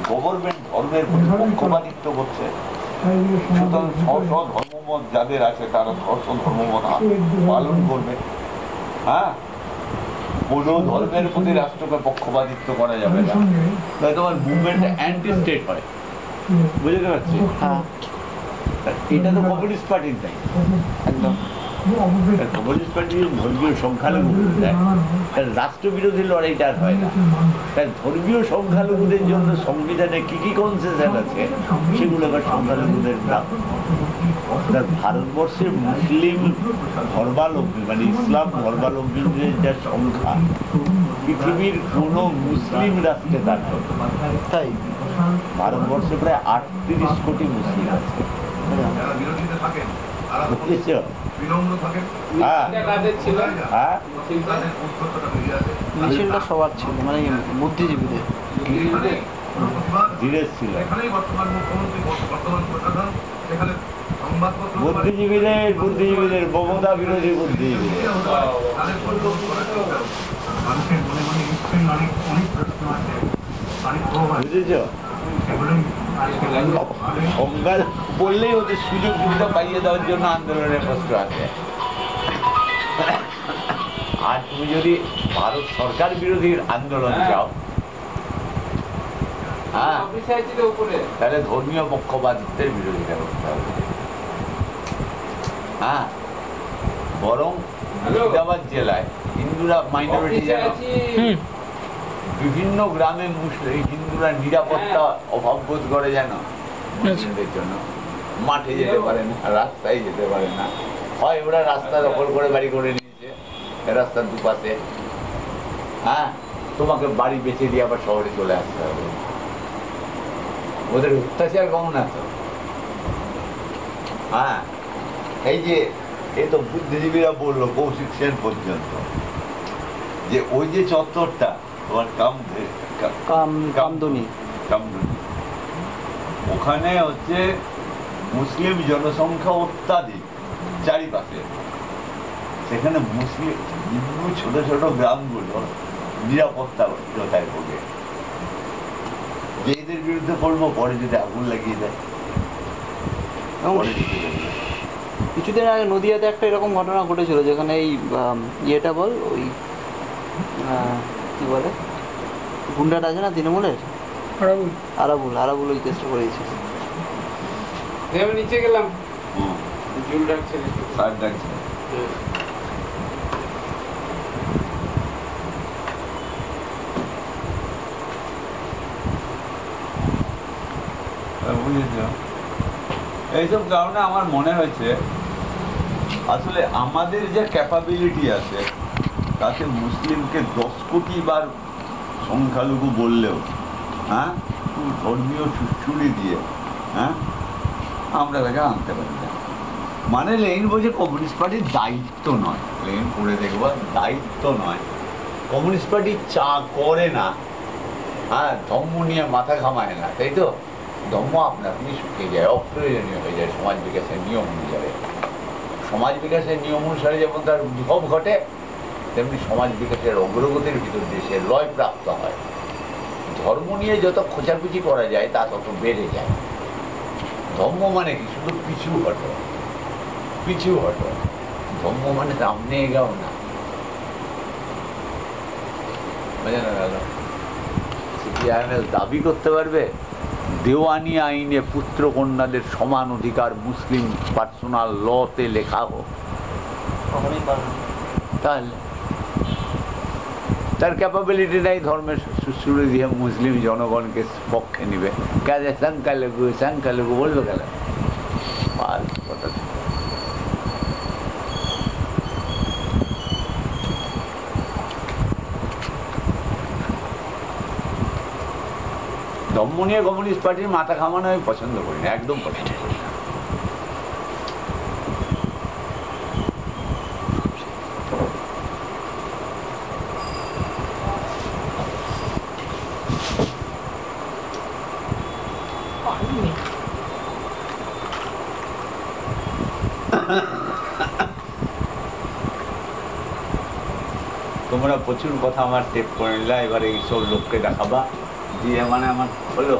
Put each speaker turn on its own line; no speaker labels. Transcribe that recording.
Government ধর্মের প্রতি পক্ষপাতিত্ব করছে। সুতরাং স্ব ধর্মমত যাদের আছে তারা স্ব ধর্মমত পালন করবে। হ্যাঁ, কোনো ধর্মের প্রতি রাষ্ট্রকে পক্ষপাতিত্ব করা যাবে না, তাই তোমার মুভমেন্ট অ্যান্টি স্টেট হয়। বুঝতে পারছি? হ্যাঁ, এটা তো কমিউনিস্ট পার্টির তাই একদম। কমিউনিস্ট পার্টি ধর্মীয় সংখ্যালঘু দেয়, রাষ্ট্রবিরোধী লড়াইটা আর হয় না। তাই ধর্মীয় সংখ্যালঘুদের জন্য সংবিধানে কি কি কনসেশন আছে সেগুলো আবার সংখ্যালঘুদের না। ভারতবর্ষের মুসলিম ধর্মাবলম্বী মানে ইসলাম ধর্মাবলম্বীদের যা সংখ্যা পৃথিবীর কোনো মুসলিম রাষ্ট্রে তার তাই ভারতবর্ষে প্রায় 38 কোটি মুসলিম আছে।
মিছিলটা সবার ছিল, মানে বুদ্ধিজীবীদের
ধীরেজ ছিল, বুদ্ধিজীবীদের মমতা বিরোধী বুদ্ধিজীবীদের। বুঝেছ? সংজ্ঞা বললেই ওদের সুযোগ সুবিধা পাইয়ে দেওয়ার জন্য আন্দোলনের প্রশ্ন আছে। আর তুমি যদি ভারত সরকার বিরোধী আন্দোলন চাও, হ্যাঁ, তাহলে ধর্মীয় পক্ষপাতিত্বের বিরোধিতা করতে হবে। হ্যাঁ, বরং মুর্শিদাবাদ জেলায় হিন্দুরা মাইনরিটি, জানো, বিভিন্ন গ্রামে মুসলিম হিন্দুরা নিরাপত্তা অভাব বোধ করে, জানো, মুসলিমদের জন্য মাঠে যেতে পারে না, রাস্তায় যেতে পারে না। হয় ওরা রাস্তা দখল করে বাড়ি করে নিয়েছে রাস্তার দুপাশে, হ্যাঁ, তোমাকে বাড়ি বেঁচে দিয়ে আবার শহরে চলে আসতে হবে। ওদের অত্যাচার কম না তো। হ্যাঁ, এই যে এই তো বুদ্ধিজীবীরা বললো কৌশিক সেন পর্যন্ত যে ওই যে চত্বরটা তোমার কামদুনি, ওখানে হচ্ছে মুসলিম জনসংখ্যা অত্যাধিক চারিপাশে। সেখানে মুসলিম হিন্দু ছোট ছোট গ্রামগুলো নিরাপত্তাহীনতায় ভোগে। যে এদের বিরুদ্ধে করবো, পরে যদি আগুন লাগিয়ে দেয়।
কিছুদিন আগে নদিয়াতে একটা এরকম ঘটনা ঘটেছিল, যেখানে এই ইয়েটা বল, ওই কি বলে গুন্ডাটা আছে না তৃণমূলের, আরাবুল ওই কেসটা করেছে।
নিচে গেলাম,
এইসব কারণে আমার মনে হয়েছে আসলে আমাদের যে ক্যাপাবিলিটি আছে তাতে মুসলিমকে 10 কোটি বার সংখ্যালঘু বললেও, হ্যাঁ, ধর্মীয় সুশ্রুড়ি দিয়ে, হ্যাঁ, আমরা তাকে আনতে পারি না। মানে লেন বলছে কমিউনিস্ট পার্টির দায়িত্ব নয়, লেন পড়ে দেখবো, দায়িত্ব নয়। কমিউনিস্ট পার্টি চা করে না, হ্যাঁ, ধর্ম নিয়ে মাথা ঘামায় না, তাই তো। ধর্ম আপনা আপনি শুকিয়ে যায়, অপ্রয়োজনীয় হয়ে যায় সমাজ বিকাশের নিয়ম অনুসারে। সমাজ বিকাশের নিয়ম অনুসারে যেমন তার উদ্ভব ঘটে, তেমনি সমাজ বিকাশের অগ্রগতির ভিতর দিয়ে সে লয় প্রাপ্ত হয়। ধর্ম নিয়ে যত খোঁচাখুচি করা যায় তা তত বেড়ে যায়। ধর্ম মানে কি? শুধু পিছু হটো, পিছু হটো। ধর্ম মানে সামনে এগাও না। বোঝানো গেল? সিপিআইএমএল দাবি করতে পারবে দেওয়ানি আইনে পুত্র কন্যাদের সমান অধিকার মুসলিম পার্সোনাল লতে লেখা হোক? তাহলে তার ক্যাপাবিলিটি নাই ধর্মের সুশ্রুড়ি দিয়ে মুসলিম জনগণকে পক্ষে নিবে। কাজে সংখ্যালঘু বলবে গেল কথা। ধর্ম নিয়ে কমিউনিস্ট পার্টির মাথা ঘামানো আমি পছন্দ করি না, একদম পছন্দ করি না। তোমরা প্রচুর কথা আমার টেপ করে নিলা, এবার এইসব লোককে দেখাবা, দিয়ে মানে আমার হলো